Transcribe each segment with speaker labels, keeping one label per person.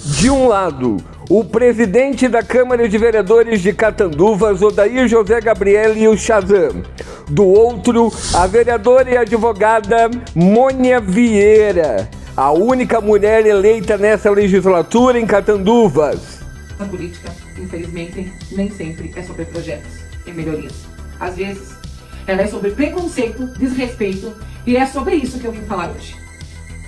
Speaker 1: De um lado, o presidente da Câmara de Vereadores de Catanduvas, Odair José Gabriel e o Shazam. Do outro, a vereadora e advogada Mônia Vieira, a única mulher eleita nessa legislatura em Catanduvas.
Speaker 2: A política, infelizmente, nem sempre é sobre projetos e melhorias. Às vezes, ela é sobre preconceito, desrespeito, e é sobre isso que eu vim falar hoje.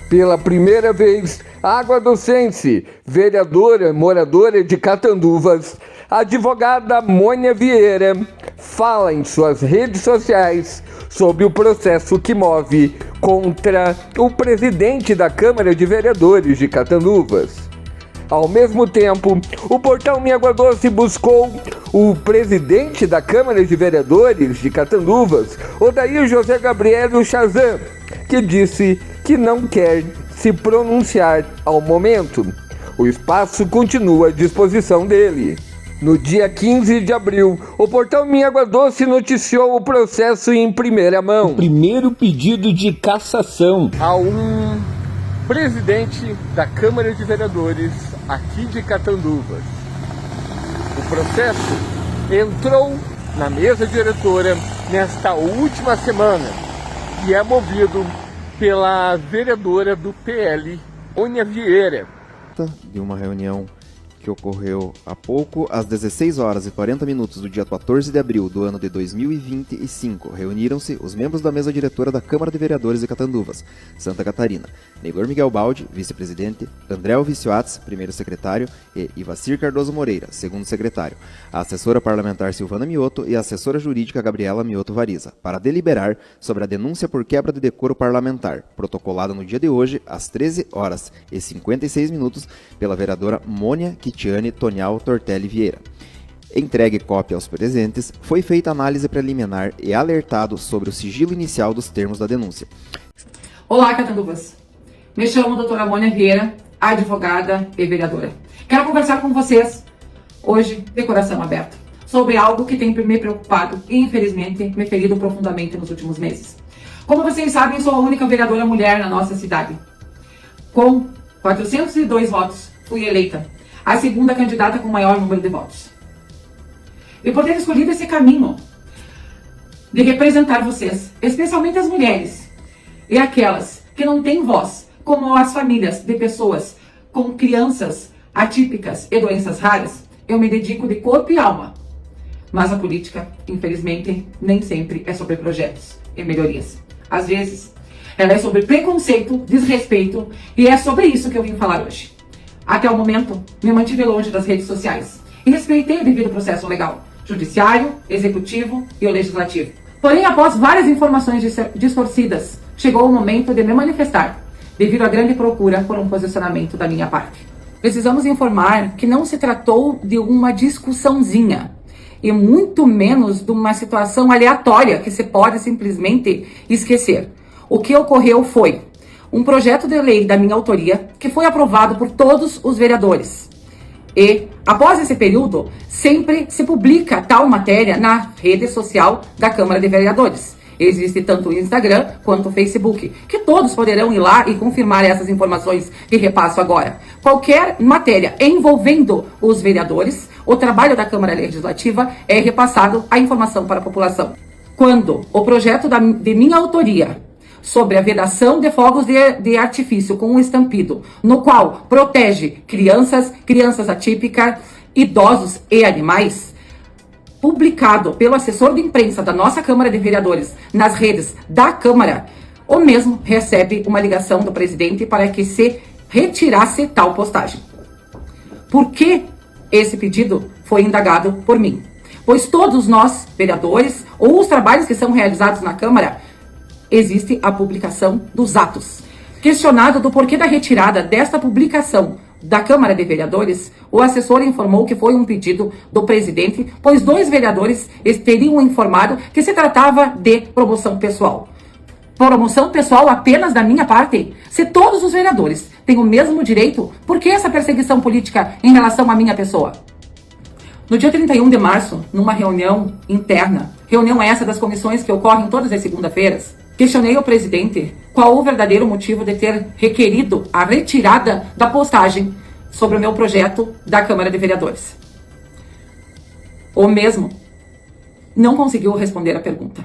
Speaker 1: Pela primeira vez, aguadocense, vereadora moradora de Catanduvas, a advogada Mônia Vieira fala em suas redes sociais sobre o processo que move contra o presidente da Câmara de Vereadores de Catanduvas. Ao mesmo tempo, o portal Minha Água Doce buscou o presidente da Câmara de Vereadores de Catanduvas, Odair José Gabriel e o Shazam, que disse que não quer se pronunciar ao momento. O espaço continua à disposição dele. No dia 15 de abril, o portal Minha Água Doce noticiou o processo em primeira mão.
Speaker 3: O primeiro pedido de cassação
Speaker 1: a um presidente da Câmara de Vereadores aqui de Catanduvas. O processo entrou na mesa diretora nesta última semana e é movido pela vereadora do PL, Mônia Vieira.
Speaker 4: De uma reunião que ocorreu há pouco, às 16 horas e 40 minutos do dia 14 de abril do ano de 2025, reuniram-se os membros da mesa diretora da Câmara de Vereadores de Catanduvas, Santa Catarina, Neylor Miguel Baldi, vice-presidente, André Alvicioats, primeiro secretário, e Ivacir Cardoso Moreira, segundo secretário, a assessora parlamentar Silvana Mioto e a assessora jurídica Gabriela Mioto Variza, para deliberar sobre a denúncia por quebra de decoro parlamentar, protocolada no dia de hoje, às 13 horas e 56 minutos, pela vereadora Mônia Kitiane Tonial Tortelli Vieira. Entregue cópia aos presentes, foi feita análise preliminar e alertado sobre o sigilo inicial dos termos da denúncia.
Speaker 2: Olá, Catanduvas. Me chamo doutora Mônia Vieira, advogada e vereadora. Quero conversar com vocês hoje, de coração aberto, sobre algo que tem me preocupado e, infelizmente, me ferido profundamente nos últimos meses. Como vocês sabem, sou a única vereadora mulher na nossa cidade. Com 402 votos, fui eleita a segunda candidata com maior número de votos. E por ter escolhido esse caminho de representar vocês, especialmente as mulheres e aquelas que não têm voz, como as famílias de pessoas com crianças atípicas e doenças raras, eu me dedico de corpo e alma. Mas a política, infelizmente, nem sempre é sobre projetos e melhorias. Às vezes, ela é sobre preconceito, desrespeito, e é sobre isso que eu vim falar hoje. Até o momento, me mantive longe das redes sociais e respeitei o devido processo legal, judiciário, executivo e o legislativo. Porém, após várias informações distorcidas, chegou o momento de me manifestar, devido à grande procura por um posicionamento da minha parte. Precisamos informar que não se tratou de uma discussãozinha, e muito menos de uma situação aleatória que se pode simplesmente esquecer. O que ocorreu foi um projeto de lei da minha autoria que foi aprovado por todos os vereadores. E, após esse período, sempre se publica tal matéria na rede social da Câmara de Vereadores. Existe tanto o Instagram quanto o Facebook, que todos poderão ir lá e confirmar essas informações que repasso agora. Qualquer matéria envolvendo os vereadores, o trabalho da Câmara Legislativa é repassado a informação para a população. Quando o projeto de minha autoria sobre a vedação de fogos de artifício com um estampido, no qual protege crianças atípicas, idosos e animais, publicado pelo assessor de imprensa da nossa Câmara de Vereadores nas redes da Câmara, o mesmo recebe uma ligação do presidente para que se retirasse tal postagem. Por que esse pedido foi indagado por mim? Pois todos nós, vereadores, ou os trabalhos que são realizados na Câmara, existe a publicação dos atos. Questionado do porquê da retirada desta publicação da Câmara de Vereadores, o assessor informou que foi um pedido do presidente, pois 2 vereadores teriam informado que se tratava de promoção pessoal. Promoção pessoal apenas da minha parte? Se todos os vereadores têm o mesmo direito, por que essa perseguição política em relação à minha pessoa? No dia 31 de março, numa reunião interna, reunião essa das comissões que ocorrem todas as segundas-feiras, questionei ao presidente qual o verdadeiro motivo de ter requerido a retirada da postagem sobre o meu projeto da Câmara de Vereadores. O mesmo não conseguiu responder a pergunta.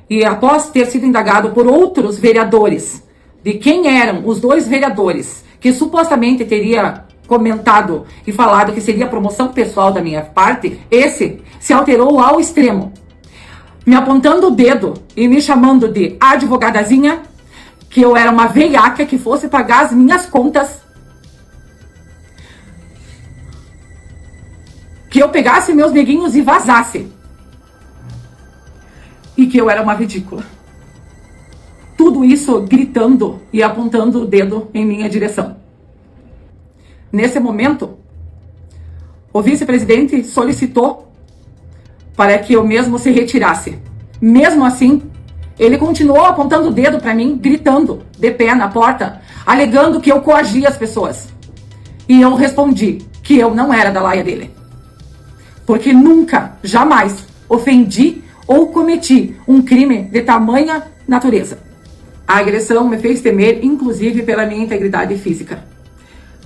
Speaker 2: E após ter sido indagado por outros vereadores de quem eram os 2 vereadores que supostamente teria comentado e falado que seria promoção pessoal da minha parte, esse se alterou ao extremo, me apontando o dedo e me chamando de advogadazinha, que eu era uma veiaca que fosse pagar as minhas contas, que eu pegasse meus neguinhos e vazasse, e que eu era uma ridícula. Tudo isso gritando e apontando o dedo em minha direção. Nesse momento, o vice-presidente solicitou para que eu mesmo se retirasse. Mesmo assim, ele continuou apontando o dedo para mim, gritando de pé na porta, alegando que eu coagia as pessoas. E eu respondi que eu não era da laia dele. Porque nunca, jamais, ofendi ou cometi um crime de tamanha natureza. A agressão me fez temer, inclusive, pela minha integridade física.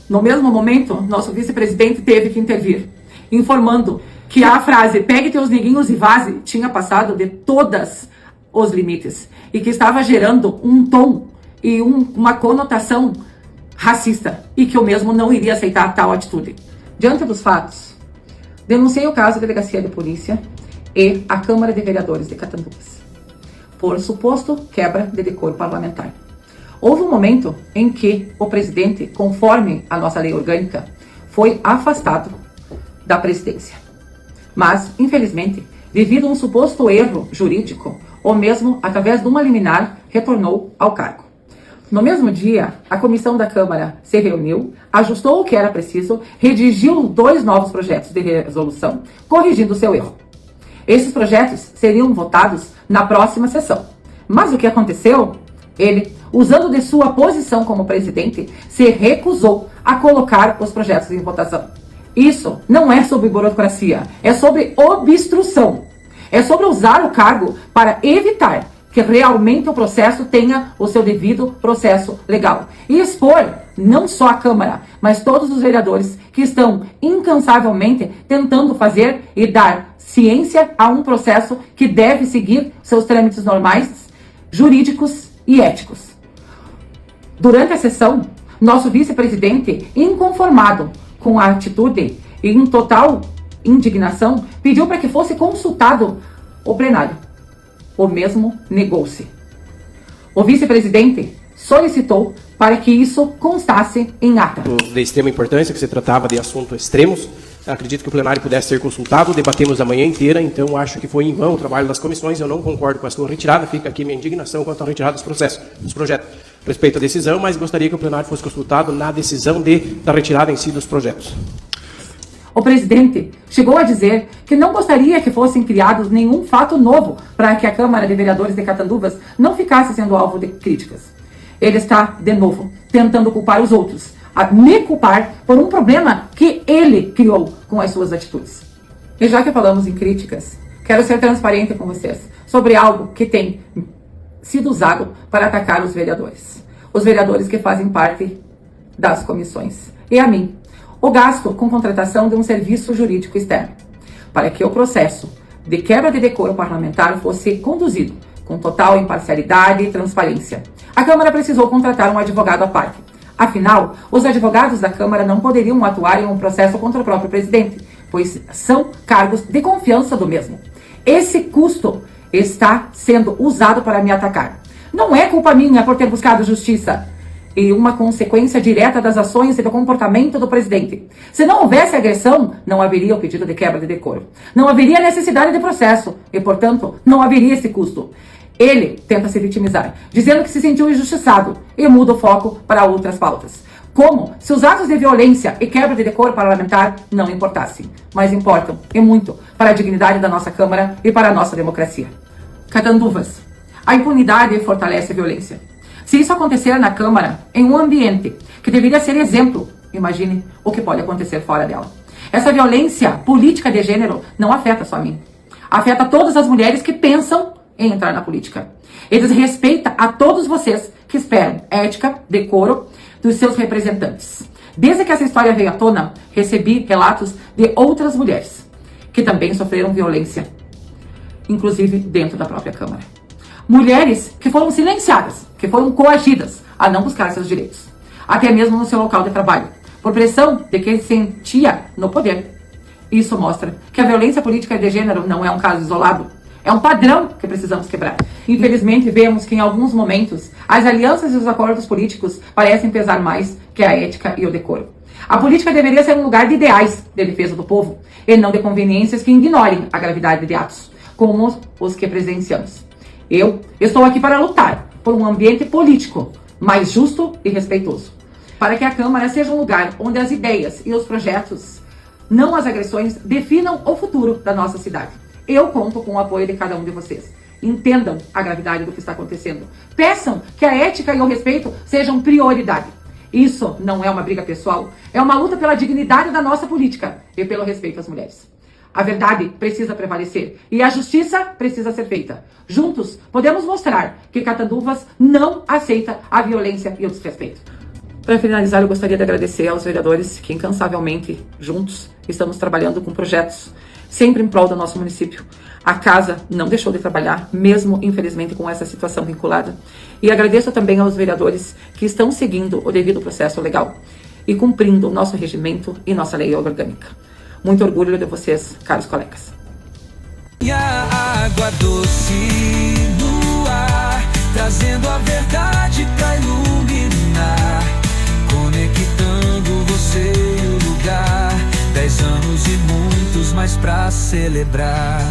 Speaker 2: No mesmo momento, nosso vice-presidente teve que intervir, informando que a frase "pegue teus neguinhos e vaze" tinha passado de todos os limites e que estava gerando um tom e uma conotação racista e que eu mesmo não iria aceitar tal atitude. Diante dos fatos, denunciei o caso à Delegacia de Polícia e à Câmara de Vereadores de Catanduvas por suposto quebra de decoro parlamentar. Houve um momento em que o presidente, conforme a nossa lei orgânica, foi afastado da presidência. Mas, infelizmente, devido a um suposto erro jurídico, ou mesmo através de uma liminar, retornou ao cargo. No mesmo dia, a comissão da Câmara se reuniu, ajustou o que era preciso, redigiu 2 novos projetos de resolução, corrigindo seu erro. Esses projetos seriam votados na próxima sessão. Mas o que aconteceu? Ele, usando de sua posição como presidente, se recusou a colocar os projetos em votação. Isso não é sobre burocracia, é sobre obstrução. É sobre usar o cargo para evitar que realmente o processo tenha o seu devido processo legal. E expor não só a Câmara, mas todos os vereadores que estão incansavelmente tentando fazer e dar ciência a um processo que deve seguir seus trâmites normais, jurídicos e éticos. Durante a sessão, nosso vice-presidente, inconformado com a atitude e em total indignação, pediu para que fosse consultado o plenário. O mesmo negou-se. O vice-presidente solicitou para que isso constasse em ata.
Speaker 5: De extrema importância, que se tratava de assuntos extremos. Acredito que o plenário pudesse ser consultado, debatemos a manhã inteira, então acho que foi em vão o trabalho das comissões, eu não concordo com a sua retirada, fica aqui minha indignação quanto à retirada dos projetos. Respeito à decisão, mas gostaria que o plenário fosse consultado na decisão da retirada em si dos projetos.
Speaker 2: O presidente chegou a dizer que não gostaria que fossem criados nenhum fato novo para que a Câmara de Vereadores de Catanduvas não ficasse sendo alvo de críticas. Ele está, de novo, tentando culpar os outros, a me culpar por um problema que ele criou com as suas atitudes. E já que falamos em críticas, quero ser transparente com vocês sobre algo que tem sido usado para atacar os vereadores que fazem parte das comissões, e a mim. O gasto com contratação de um serviço jurídico externo, para que o processo de quebra de decoro parlamentar fosse conduzido com total imparcialidade e transparência. A Câmara precisou contratar um advogado à parte. Afinal, os advogados da Câmara não poderiam atuar em um processo contra o próprio presidente, pois são cargos de confiança do mesmo. Esse custo está sendo usado para me atacar. Não é culpa minha por ter buscado justiça, e uma consequência direta das ações e do comportamento do presidente. Se não houvesse agressão, não haveria o pedido de quebra de decoro. Não haveria necessidade de processo e, portanto, não haveria esse custo. Ele tenta se vitimizar, dizendo que se sentiu injustiçado e muda o foco para outras pautas. Como se os atos de violência e quebra de decoro parlamentar não importassem, mas importam, e muito, para a dignidade da nossa Câmara e para a nossa democracia. Catanduvas. A impunidade fortalece a violência. Se isso acontecer na Câmara, em um ambiente que deveria ser exemplo, imagine o que pode acontecer fora dela. Essa violência política de gênero não afeta só a mim. Afeta todas as mulheres que pensam em entrar na política. E desrespeita a todos vocês que esperam ética, decoro dos seus representantes. Desde que essa história veio à tona, recebi relatos de outras mulheres que também sofreram violência, inclusive dentro da própria Câmara. Mulheres que foram silenciadas, que foram coagidas a não buscar seus direitos, até mesmo no seu local de trabalho, por pressão de quem sentia no poder. Isso mostra que a violência política de gênero não é um caso isolado, é um padrão que precisamos quebrar. Infelizmente, vemos que em alguns momentos as alianças e os acordos políticos parecem pesar mais que a ética e o decoro. A política deveria ser um lugar de ideais de defesa do povo e não de conveniências que ignorem a gravidade de atos, como os que presenciamos. Eu estou aqui para lutar por um ambiente político mais justo e respeitoso, para que a Câmara seja um lugar onde as ideias e os projetos, não as agressões, definam o futuro da nossa cidade. Eu conto com o apoio de cada um de vocês. Entendam a gravidade do que está acontecendo. Peçam que a ética e o respeito sejam prioridade. Isso não é uma briga pessoal, é uma luta pela dignidade da nossa política e pelo respeito às mulheres. A verdade precisa prevalecer e a justiça precisa ser feita. Juntos, podemos mostrar que Catanduvas não aceita a violência e o desrespeito. Para finalizar, eu gostaria de agradecer aos vereadores que incansavelmente, juntos, estamos trabalhando com projetos sempre em prol do nosso município. A casa não deixou de trabalhar, mesmo, infelizmente, com essa situação vinculada. E agradeço também aos vereadores que estão seguindo o devido processo legal e cumprindo o nosso regimento e nossa lei orgânica. Muito orgulho de vocês, caros colegas.
Speaker 6: A água doce no ar, trazendo a verdade pra iluminar, conectando você e o lugar. 10 anos e muitos mais pra celebrar.